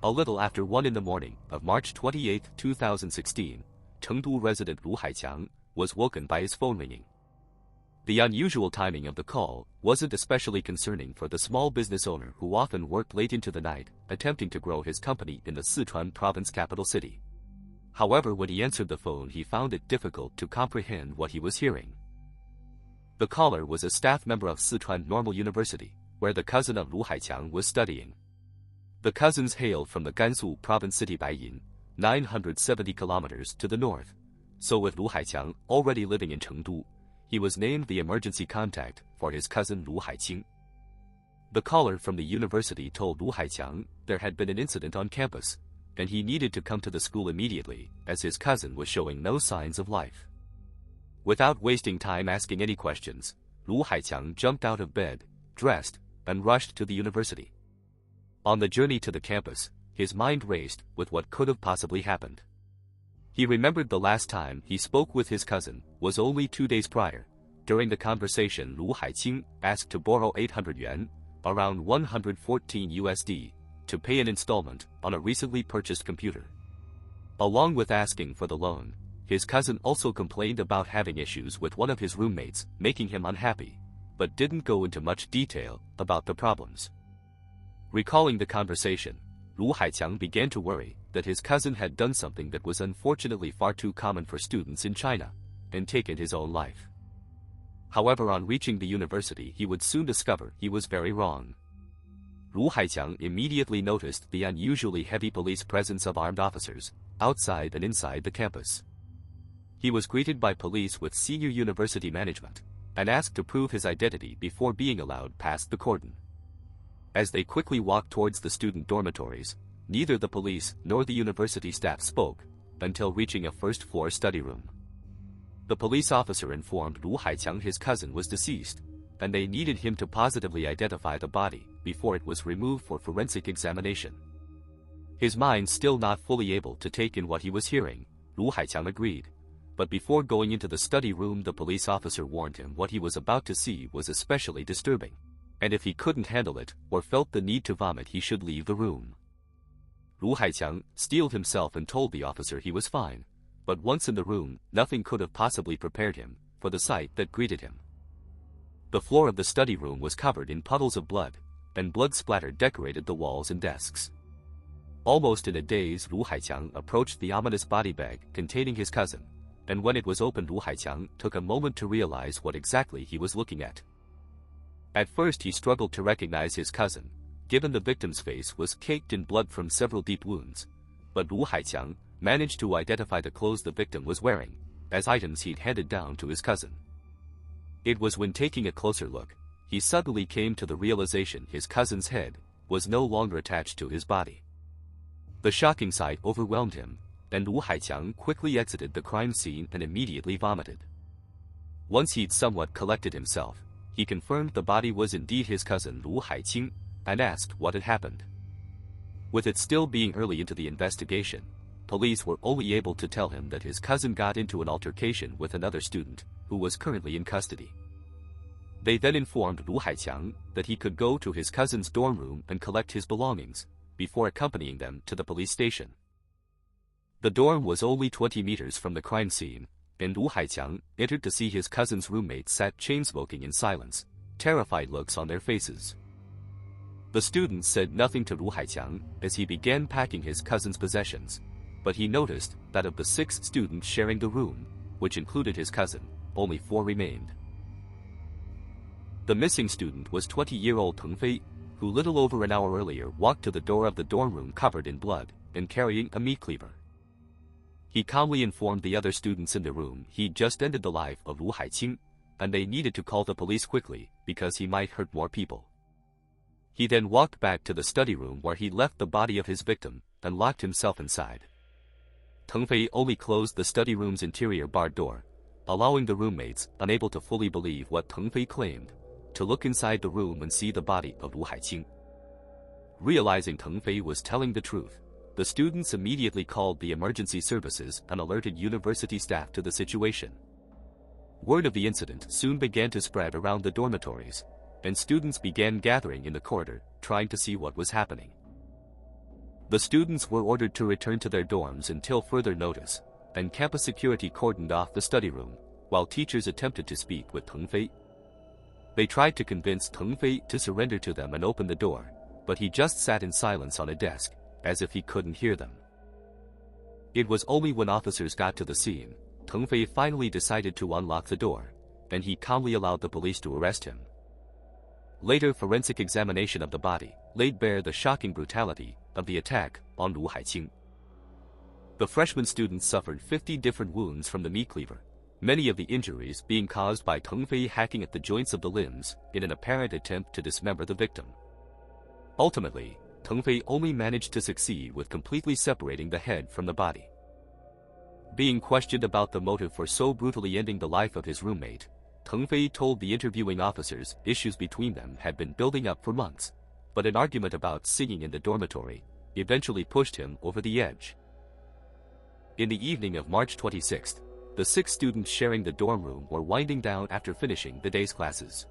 A little after 1 in the morning of March 28, 2016, Chengdu resident Lu Haiqiang was woken by his phone ringing. The unusual timing of the call wasn't especially concerning for the small business owner who often worked late into the night, attempting to grow his company in the Sichuan province capital city. However, when he answered the phone, he found it difficult to comprehend what he was hearing. The caller was a staff member of Sichuan Normal University, where the cousin of Lu Haiqiang was studying. The cousins hailed from the Gansu province city Baiyin, 970 kilometers to the north. So with Lu Haiqiang already living in Chengdu, he was named the emergency contact for his cousin Lu Haiqing. The caller from the university told Lu Haiqiang there had been an incident on campus, and he needed to come to the school immediately, as his cousin was showing no signs of life. Without wasting time asking any questions, Lu Haiqiang jumped out of bed, dressed, and rushed to the university. On the journey to the campus, his mind raced with what could have possibly happened. He remembered the last time he spoke with his cousin was only 2 days prior. During the conversation, Lu Haiqing asked to borrow 800 yuan, around 114 USD, to pay an installment on a recently purchased computer. Along with asking for the loan, his cousin also complained about having issues with one of his roommates, making him unhappy, but didn't go into much detail about the problems. Recalling the conversation, Lu Haiqiang began to worry that his cousin had done something that was unfortunately far too common for students in China, and taken his own life. However, on reaching the university, he would soon discover he was very wrong. Lu Haiqiang immediately noticed the unusually heavy police presence of armed officers, outside and inside the campus. He was greeted by police with senior university management, and asked to prove his identity before being allowed past the cordon. As they quickly walked towards the student dormitories, neither the police nor the university staff spoke, until reaching a first-floor study room. The police officer informed Lu Haiqiang his cousin was deceased, and they needed him to positively identify the body before it was removed for forensic examination. His mind still not fully able to take in what he was hearing, Lu Haiqiang agreed, but before going into the study room, the police officer warned him what he was about to see was especially disturbing, and if he couldn't handle it or felt the need to vomit, he should leave the room. Lu Haiqiang steeled himself and told the officer he was fine, but once in the room, nothing could have possibly prepared him for the sight that greeted him. The floor of the study room was covered in puddles of blood, and blood splatter decorated the walls and desks. Almost in a daze, Lu Haiqiang approached the ominous body bag containing his cousin, and when it was opened, Lu Haiqiang took a moment to realize what exactly he was looking at. At first he struggled to recognize his cousin, given the victim's face was caked in blood from several deep wounds, but Lu Haiqiang managed to identify the clothes the victim was wearing as items he'd handed down to his cousin. It was when taking a closer look, he suddenly came to the realization his cousin's head was no longer attached to his body. The shocking sight overwhelmed him, and Lu Haiqiang quickly exited the crime scene and immediately vomited. Once he'd somewhat collected himself, he confirmed the body was indeed his cousin Lu Haiqing, and asked what had happened. With it still being early into the investigation, police were only able to tell him that his cousin got into an altercation with another student, who was currently in custody. They then informed Lu Haiqiang that he could go to his cousin's dorm room and collect his belongings, before accompanying them to the police station. The dorm was only 20 meters from the crime scene, and Lu Haiqiang entered to see his cousin's roommates sat chain-smoking in silence, terrified looks on their faces. The students said nothing to Lu Haiqiang as he began packing his cousin's possessions, but he noticed that of the 6 students sharing the room, which included his cousin, only 4 remained. The missing student was 20-year-old Teng Fei, who little over an hour earlier walked to the door of the dorm room covered in blood and carrying a meat cleaver. He calmly informed the other students in the room he'd just ended the life of Lu Haiqing, and they needed to call the police quickly because he might hurt more people. He then walked back to the study room where he left the body of his victim and locked himself inside. Teng Fei only closed the study room's interior barred door, allowing the roommates, unable to fully believe what Teng Fei claimed, to look inside the room and see the body of Lu Haiqing. Realizing Teng Fei was telling the truth, the students immediately called the emergency services and alerted university staff to the situation. Word of the incident soon began to spread around the dormitories, and students began gathering in the corridor, trying to see what was happening. The students were ordered to return to their dorms until further notice, and campus security cordoned off the study room, while teachers attempted to speak with Teng Fei. They tried to convince Teng Fei to surrender to them and open the door, but he just sat in silence on a desk, as if he couldn't hear them. It was only when officers got to the scene, Teng Fei finally decided to unlock the door, and he calmly allowed the police to arrest him. Later forensic examination of the body laid bare the shocking brutality of the attack on Lu Haiqing. The freshman student suffered 50 different wounds from the meat cleaver, many of the injuries being caused by Teng Fei hacking at the joints of the limbs in an apparent attempt to dismember the victim. Ultimately, Teng Fei only managed to succeed with completely separating the head from the body. Being questioned about the motive for so brutally ending the life of his roommate, Teng Fei told the interviewing officers issues between them had been building up for months, but an argument about singing in the dormitory eventually pushed him over the edge. In the evening of March 26th, the 6 students sharing the dorm room were winding down after finishing the day's classes.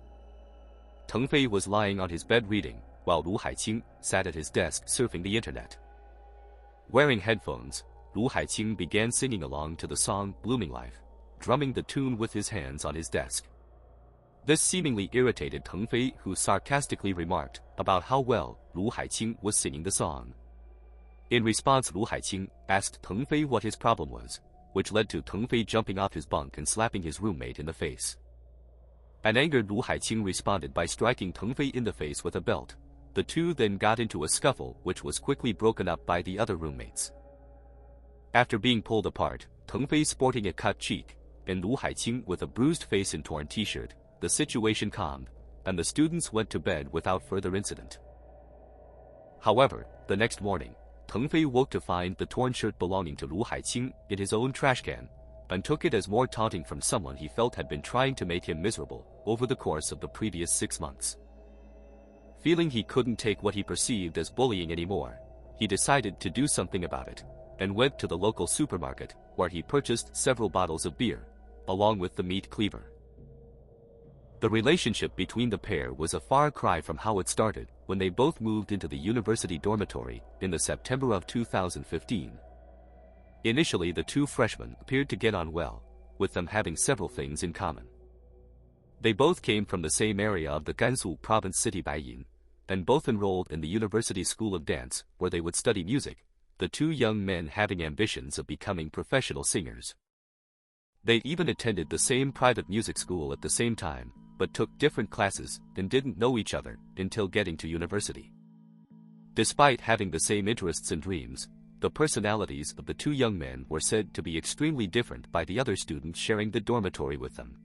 Teng Fei was lying on his bed reading, while Lu Haiqing sat at his desk surfing the internet. Wearing headphones, Lu Haiqing began singing along to the song Blooming Life, drumming the tune with his hands on his desk. This seemingly irritated Teng Fei, who sarcastically remarked about how well Lu Haiqing was singing the song. In response, Lu Haiqing asked Teng Fei what his problem was, which led to Teng Fei jumping off his bunk and slapping his roommate in the face. An angered Lu Haiqing responded by striking Teng Fei in the face with a belt. The two then got into a scuffle which was quickly broken up by the other roommates. After being pulled apart, Teng Fei sporting a cut cheek, and Lu Haiqing with a bruised face and torn t-shirt, the situation calmed, and the students went to bed without further incident. However, the next morning, Teng Fei woke to find the torn shirt belonging to Lu Haiqing in his own trash can, and took it as more taunting from someone he felt had been trying to make him miserable over the course of the previous 6 months. Feeling he couldn't take what he perceived as bullying anymore, he decided to do something about it, and went to the local supermarket, where he purchased several bottles of beer, along with the meat cleaver. The relationship between the pair was a far cry from how it started when they both moved into the university dormitory in the September of 2015. Initially, the two freshmen appeared to get on well, with them having several things in common. They both came from the same area of the Gansu province city Baiyin, and both enrolled in the University School of Dance, where they would study music, the two young men having ambitions of becoming professional singers. They even attended the same private music school at the same time, but took different classes and didn't know each other until getting to university. Despite having the same interests and dreams, the personalities of the two young men were said to be extremely different by the other students sharing the dormitory with them.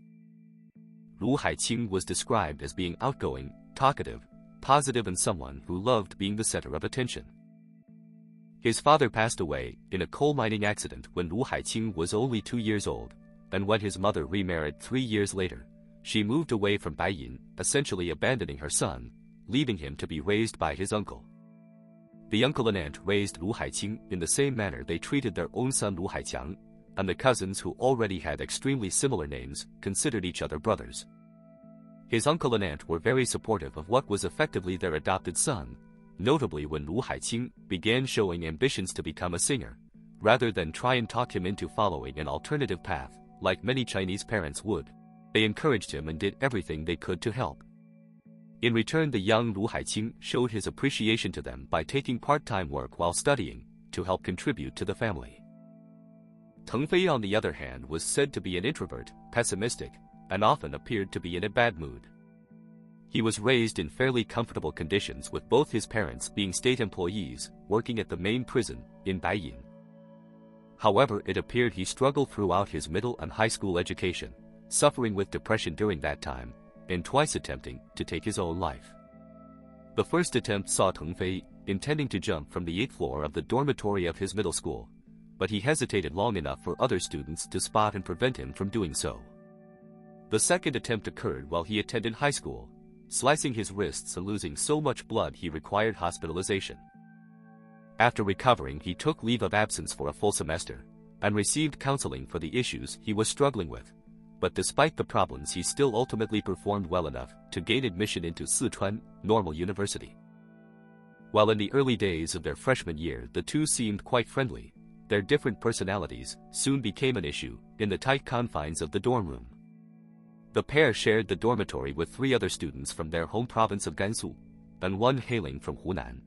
Lu Haiqing was described as being outgoing, talkative, positive, and someone who loved being the center of attention. His father passed away in a coal mining accident when Lu Haiqing was only 2 years old, and when his mother remarried 3 years later, she moved away from Baiyin, essentially abandoning her son, leaving him to be raised by his uncle. The uncle and aunt raised Lu Haiqing in the same manner they treated their own son Lu Haiqiang, and the cousins, who already had extremely similar names, considered each other brothers. His uncle and aunt were very supportive of what was effectively their adopted son, notably when Lu Haiqing began showing ambitions to become a singer, rather than try and talk him into following an alternative path, like many Chinese parents would. They encouraged him and did everything they could to help. In return, the young Lu Haiqing showed his appreciation to them by taking part-time work while studying, to help contribute to the family. Teng Fei, on the other hand, was said to be an introvert, pessimistic, and often appeared to be in a bad mood. He was raised in fairly comfortable conditions, with both his parents being state employees working at the main prison in Baiyin. However, it appeared he struggled throughout his middle and high school education, suffering with depression during that time, and twice attempting to take his own life. The first attempt saw Teng Fei intending to jump from the 8th floor of the dormitory of his middle school, but he hesitated long enough for other students to spot and prevent him from doing so. The second attempt occurred while he attended high school, slicing his wrists and losing so much blood he required hospitalization. After recovering, he took leave of absence for a full semester, and received counseling for the issues he was struggling with. But despite the problems, he still ultimately performed well enough to gain admission into Sichuan Normal University. While in the early days of their freshman year the two seemed quite friendly, their different personalities soon became an issue in the tight confines of the dorm room. The pair shared the dormitory with 3 other students from their home province of Gansu, and one hailing from Hunan.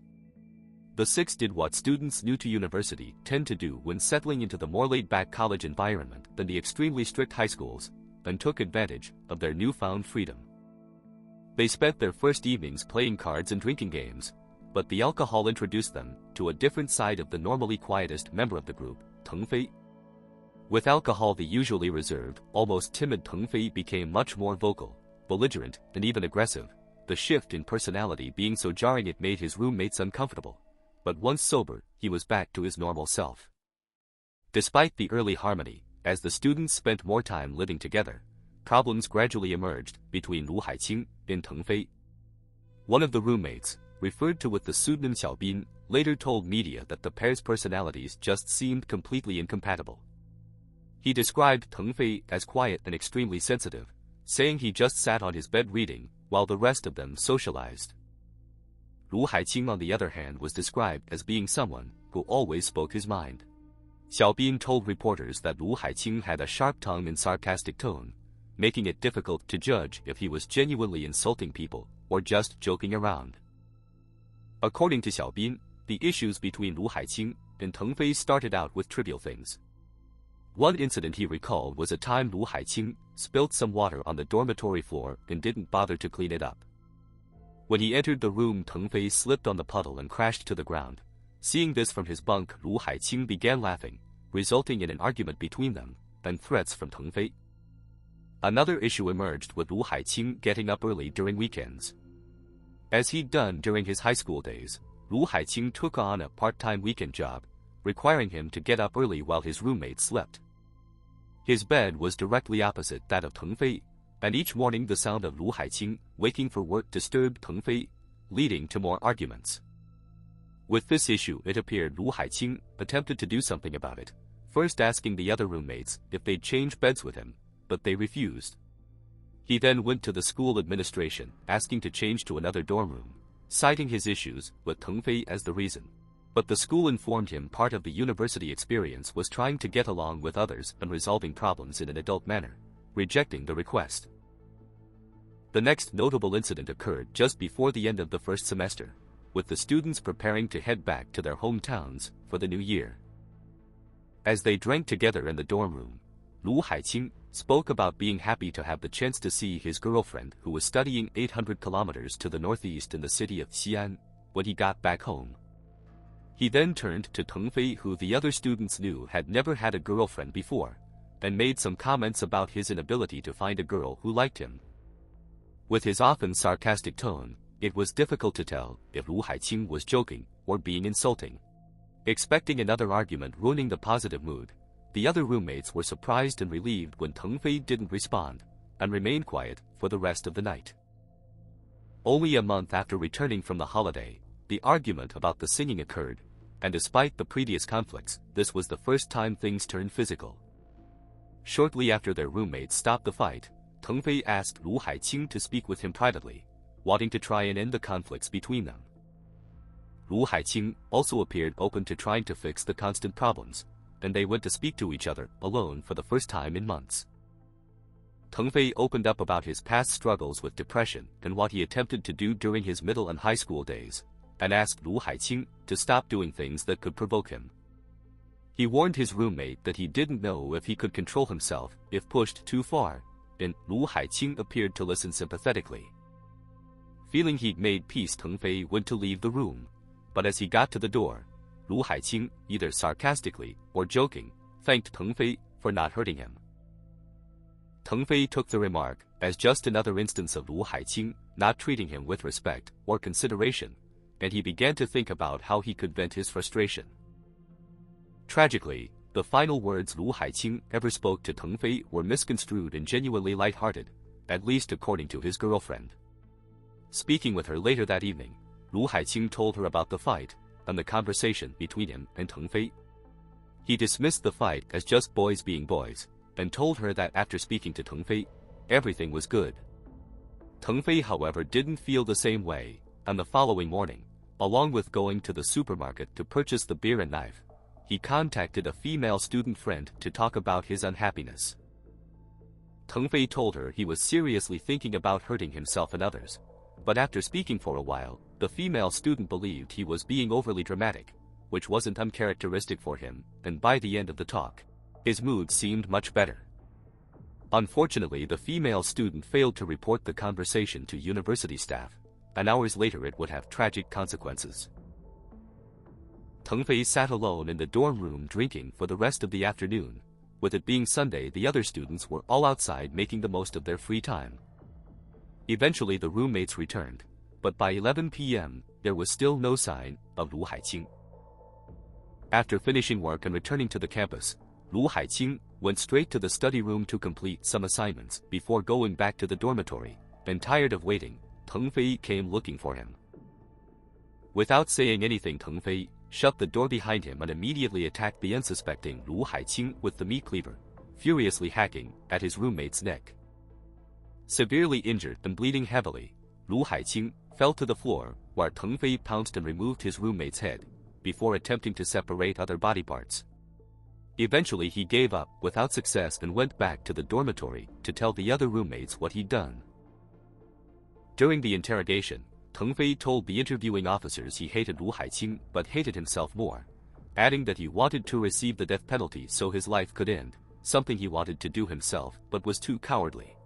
The 6 did what students new to university tend to do when settling into the more laid-back college environment than the extremely strict high schools, and took advantage of their newfound freedom. They spent their first evenings playing cards and drinking games, but the alcohol introduced them to a different side of the normally quietest member of the group, Teng Fei. With alcohol, the usually reserved, almost timid Teng Fei became much more vocal, belligerent, and even aggressive, the shift in personality being so jarring it made his roommates uncomfortable. But once sober, he was back to his normal self. Despite the early harmony, as the students spent more time living together, problems gradually emerged between Lu Haiqing and Teng Fei. One of the roommates, referred to with the pseudonym Xiaobin, later told media that the pair's personalities just seemed completely incompatible. He described Teng Fei as quiet and extremely sensitive, saying he just sat on his bed reading, while the rest of them socialized. Lu Haiqing, on the other hand, was described as being someone who always spoke his mind. Xiaobin told reporters that Lu Haiqing had a sharp tongue and sarcastic tone, making it difficult to judge if he was genuinely insulting people or just joking around. According to Xiaobin, the issues between Lu Haiqing and Teng Fei started out with trivial things. One incident he recalled was a time Lu Haiqing spilled some water on the dormitory floor and didn't bother to clean it up. When he entered the room, Teng Fei slipped on the puddle and crashed to the ground. Seeing this from his bunk, Lu Haiqing began laughing, resulting in an argument between them, and threats from Teng Fei. Another issue emerged with Lu Haiqing getting up early during weekends. As he'd done during his high school days, Lu Haiqing took on a part-time weekend job, requiring him to get up early while his roommates slept. His bed was directly opposite that of Teng Fei, and each morning the sound of Lu Haiqing waking for work disturbed Teng Fei, leading to more arguments. With this issue, it appeared Lu Haiqing attempted to do something about it, first asking the other roommates if they'd change beds with him, but they refused. He then went to the school administration, asking to change to another dorm room, citing his issues with Teng Fei as the reason. But the school informed him part of the university experience was trying to get along with others and resolving problems in an adult manner, rejecting the request. The next notable incident occurred just before the end of the first semester, with the students preparing to head back to their hometowns for the new year. As they drank together in the dorm room, Lu Haiqing spoke about being happy to have the chance to see his girlfriend who was studying 800 kilometers to the northeast in the city of Xi'an when he got back home. He then turned to Teng Fei, who the other students knew had never had a girlfriend before, and made some comments about his inability to find a girl who liked him. With his often sarcastic tone, it was difficult to tell if Lu Haiqing was joking or being insulting. Expecting another argument ruining the positive mood, the other roommates were surprised and relieved when Teng Fei didn't respond, and remained quiet for the rest of the night. Only a month after returning from the holiday, the argument about the singing occurred, and despite the previous conflicts, this was the first time things turned physical. Shortly after their roommates stopped the fight, Teng Fei asked Lu Haiqing to speak with him privately, wanting to try and end the conflicts between them. Lu Haiqing also appeared open to trying to fix the constant problems, and they went to speak to each other alone for the first time in months. Teng Fei opened up about his past struggles with depression and what he attempted to do during his middle and high school days, and asked Lu Haiqing to stop doing things that could provoke him. He warned his roommate that he didn't know if he could control himself if pushed too far, and Lu Haiqing appeared to listen sympathetically. Feeling he'd made peace, Teng Fei went to leave the room, but as he got to the door, Lu Haiqing, either sarcastically or joking, thanked Teng Fei for not hurting him. Teng Fei took the remark as just another instance of Lu Haiqing not treating him with respect or consideration, and he began to think about how he could vent his frustration. Tragically, the final words Lu Haiqing ever spoke to Teng Fei were misconstrued and genuinely light-hearted, at least according to his girlfriend. Speaking with her later that evening, Lu Haiqing told her about the fight and the conversation between him and Teng Fei. He dismissed the fight as just boys being boys, and told her that after speaking to Teng Fei, everything was good. Teng Fei, however, didn't feel the same way, and the following morning, along with going to the supermarket to purchase the beer and knife, he contacted a female student friend to talk about his unhappiness. Teng Fei told her he was seriously thinking about hurting himself and others, but after speaking for a while, the female student believed he was being overly dramatic, which wasn't uncharacteristic for him, and by the end of the talk, his mood seemed much better. Unfortunately, the female student failed to report the conversation to university staff, and hours later it would have tragic consequences. Teng Fei sat alone in the dorm room drinking for the rest of the afternoon. With it being Sunday, the other students were all outside making the most of their free time. Eventually the roommates returned, but by 11 p.m., there was still no sign of Lu Haiqing. After finishing work and returning to the campus, Lu Haiqing went straight to the study room to complete some assignments before going back to the dormitory, and tired of waiting, Teng Fei came looking for him. Without saying anything, Teng Fei shut the door behind him and immediately attacked the unsuspecting Lu Haiqing with the meat cleaver, furiously hacking at his roommate's neck. Severely injured and bleeding heavily, Lu Haiqing fell to the floor while Teng Fei pounced and removed his roommate's head, before attempting to separate other body parts. Eventually he gave up without success and went back to the dormitory to tell the other roommates what he'd done. During the interrogation, Teng Fei told the interviewing officers he hated Lu Haiqing but hated himself more, adding that he wanted to receive the death penalty so his life could end, something he wanted to do himself but was too cowardly.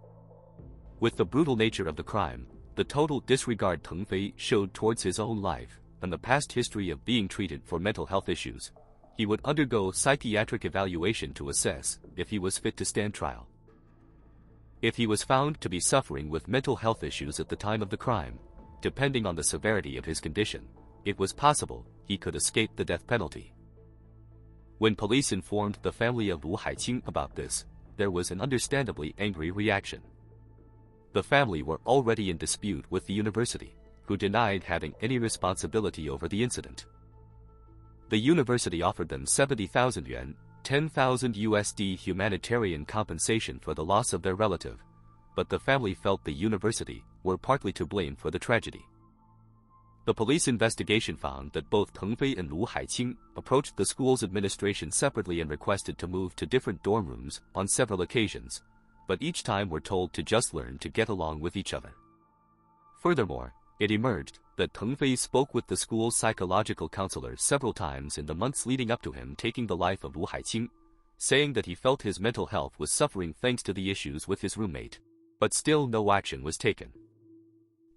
With the brutal nature of the crime, the total disregard Teng Fei showed towards his own life, and the past history of being treated for mental health issues, he would undergo psychiatric evaluation to assess if he was fit to stand trial. If he was found to be suffering with mental health issues at the time of the crime, depending on the severity of his condition, it was possible he could escape the death penalty. When police informed the family of Lu Haiqing about this, there was an understandably angry reaction. The family were already in dispute with the university, who denied having any responsibility over the incident. The university offered them 70,000 yuan, 10,000 USD humanitarian compensation for the loss of their relative, but the family felt the university were partly to blame for the tragedy. The police investigation found that both Teng Fei and Lu Haiqing approached the school's administration separately and requested to move to different dorm rooms on several occasions, but each time were told to just learn to get along with each other. Furthermore, it emerged that Teng Fei spoke with the school's psychological counselor several times in the months leading up to him taking the life of Lu Haiqing, saying that he felt his mental health was suffering thanks to the issues with his roommate. But still no action was taken.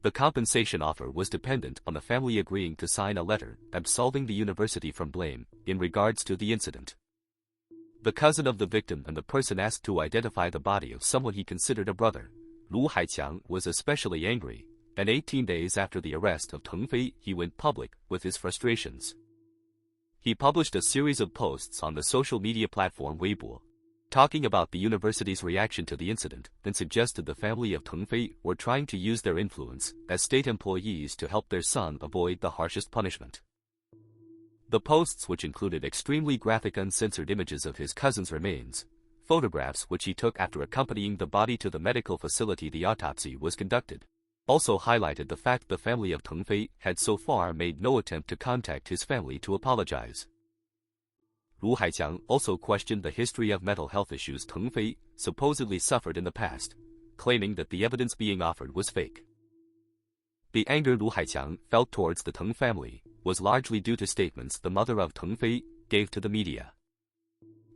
The compensation offer was dependent on the family agreeing to sign a letter absolving the university from blame in regards to the incident. The cousin of the victim and the person asked to identify the body of someone he considered a brother, Lu Haiqiang, was especially angry, and 18 days after the arrest of Teng Fei he went public with his frustrations. He published a series of posts on the social media platform Weibo, talking about the university's reaction to the incident, and suggested the family of Teng Fei were trying to use their influence as state employees to help their son avoid the harshest punishment. The posts, which included extremely graphic uncensored images of his cousin's remains, photographs which he took after accompanying the body to the medical facility the autopsy was conducted, also highlighted the fact the family of Teng Fei had so far made no attempt to contact his family to apologize. Lu Haiqiang also questioned the history of mental health issues Teng Fei supposedly suffered in the past, claiming that the evidence being offered was fake. The anger Lu Haiqiang felt towards the Teng family was largely due to statements the mother of Teng Fei gave to the media.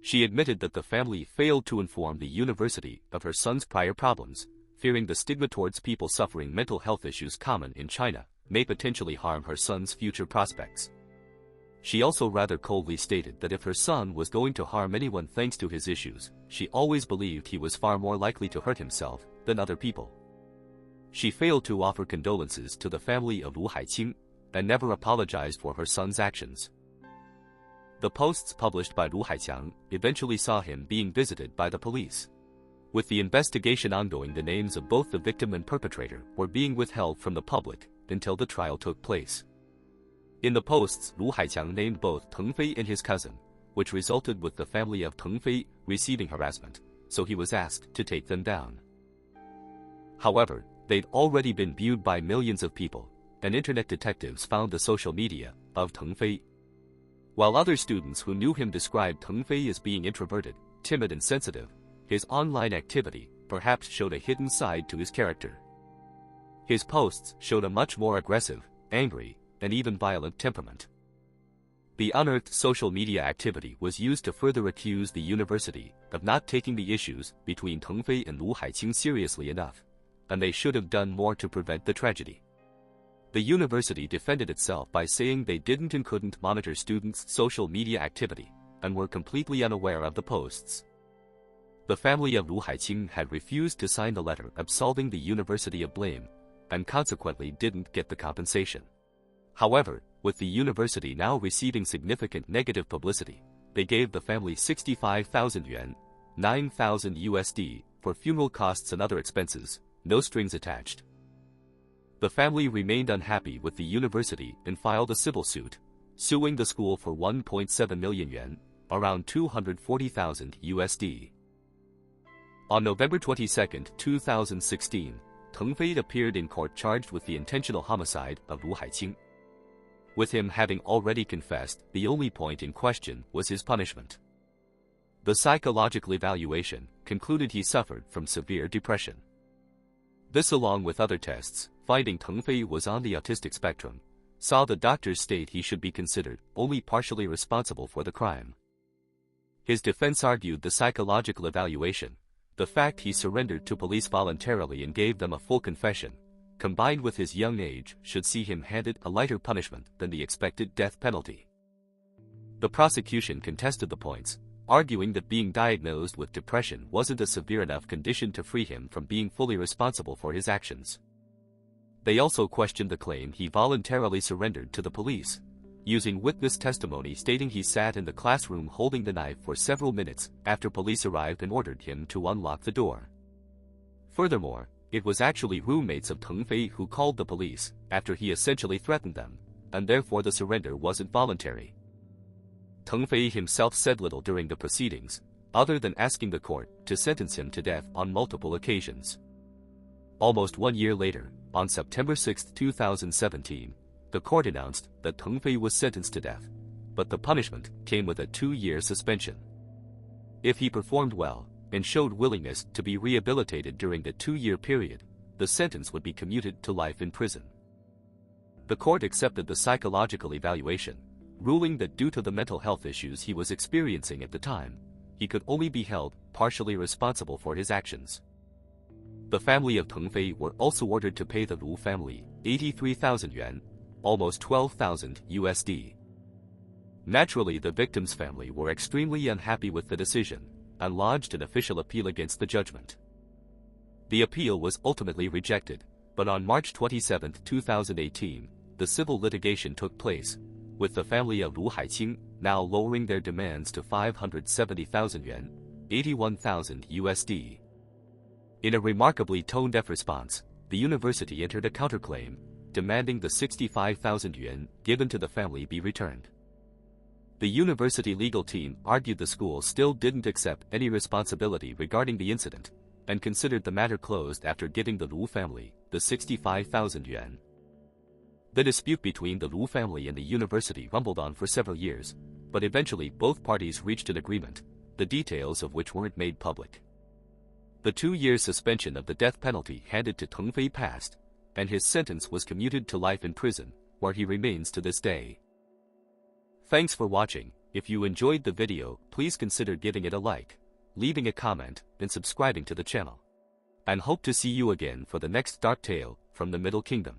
She admitted that the family failed to inform the university of her son's prior problems, fearing the stigma towards people suffering mental health issues common in China may potentially harm her son's future prospects. She also rather coldly stated that if her son was going to harm anyone thanks to his issues, she always believed he was far more likely to hurt himself than other people. She failed to offer condolences to the family of Lu Haiqing and never apologized for her son's actions. The posts published by Lu Haiqiang eventually saw him being visited by the police. With the investigation ongoing, the names of both the victim and perpetrator were being withheld from the public until the trial took place. In the posts, Lu Haiqiang named both Teng Fei and his cousin, which resulted with the family of Teng Fei receiving harassment, so he was asked to take them down. However, they'd already been viewed by millions of people, and internet detectives found the social media of Teng Fei. While other students who knew him described Teng Fei as being introverted, timid and sensitive, his online activity perhaps showed a hidden side to his character. His posts showed a much more aggressive, angry, and even violent temperament. The unearthed social media activity was used to further accuse the university of not taking the issues between Teng Fei and Lu Haiqing seriously enough, and they should have done more to prevent the tragedy. The university defended itself by saying they didn't and couldn't monitor students' social media activity, and were completely unaware of the posts. The family of Lu Haiqing had refused to sign the letter absolving the university of blame, and consequently didn't get the compensation. However, with the university now receiving significant negative publicity, they gave the family 65,000 yuan, $9,000 for funeral costs and other expenses, no strings attached. The family remained unhappy with the university and filed a civil suit, suing the school for 1.7 million yuan, around $240,000. On November 22, 2016, Teng Fei appeared in court charged with the intentional homicide of Lu Haiqing. With him having already confessed, the only point in question was his punishment. The psychological evaluation concluded he suffered from severe depression. This, along with other tests, finding Teng Fei was on the autistic spectrum, saw the doctors state he should be considered only partially responsible for the crime. His defense argued the psychological evaluation, the fact he surrendered to police voluntarily and gave them a full confession, combined with his young age, should see him handed a lighter punishment than the expected death penalty. The prosecution contested the points, arguing that being diagnosed with depression wasn't a severe enough condition to free him from being fully responsible for his actions. They also questioned the claim he voluntarily surrendered to the police, using witness testimony stating he sat in the classroom holding the knife for several minutes after police arrived and ordered him to unlock the door. Furthermore, it was actually roommates of Teng Fei who called the police after he essentially threatened them, and therefore the surrender wasn't voluntary. Teng Fei himself said little during the proceedings, other than asking the court to sentence him to death on multiple occasions. Almost 1 year later, on September 6, 2017, the court announced that Teng Fei was sentenced to death, but the punishment came with a 2-year suspension. If he performed well and showed willingness to be rehabilitated during the 2-year period, the sentence would be commuted to life in prison. The court accepted the psychological evaluation, ruling that due to the mental health issues he was experiencing at the time, he could only be held partially responsible for his actions. The family of Teng Fei were also ordered to pay the Lu family 83,000 yuan, almost $12,000. Naturally, the victim's family were extremely unhappy with the decision and lodged an official appeal against the judgment. The appeal was ultimately rejected, but on March 27, 2018, the civil litigation took place, with the family of Lu Haiqing now lowering their demands to 570,000 yuan, $81,000. In a remarkably tone-deaf response, the university entered a counterclaim, demanding the 65,000 yuan given to the family be returned. The university legal team argued the school still didn't accept any responsibility regarding the incident, and considered the matter closed after giving the Lu family the 65,000 yuan. The dispute between the Lu family and the university rumbled on for several years, but eventually both parties reached an agreement, the details of which weren't made public. The 2-year suspension of the death penalty handed to Teng Fei passed, and his sentence was commuted to life in prison, where he remains to this day. Thanks for watching. If you enjoyed the video, please consider giving it a like, leaving a comment, and subscribing to the channel. And hope to see you again for the next dark tale from the Middle Kingdom.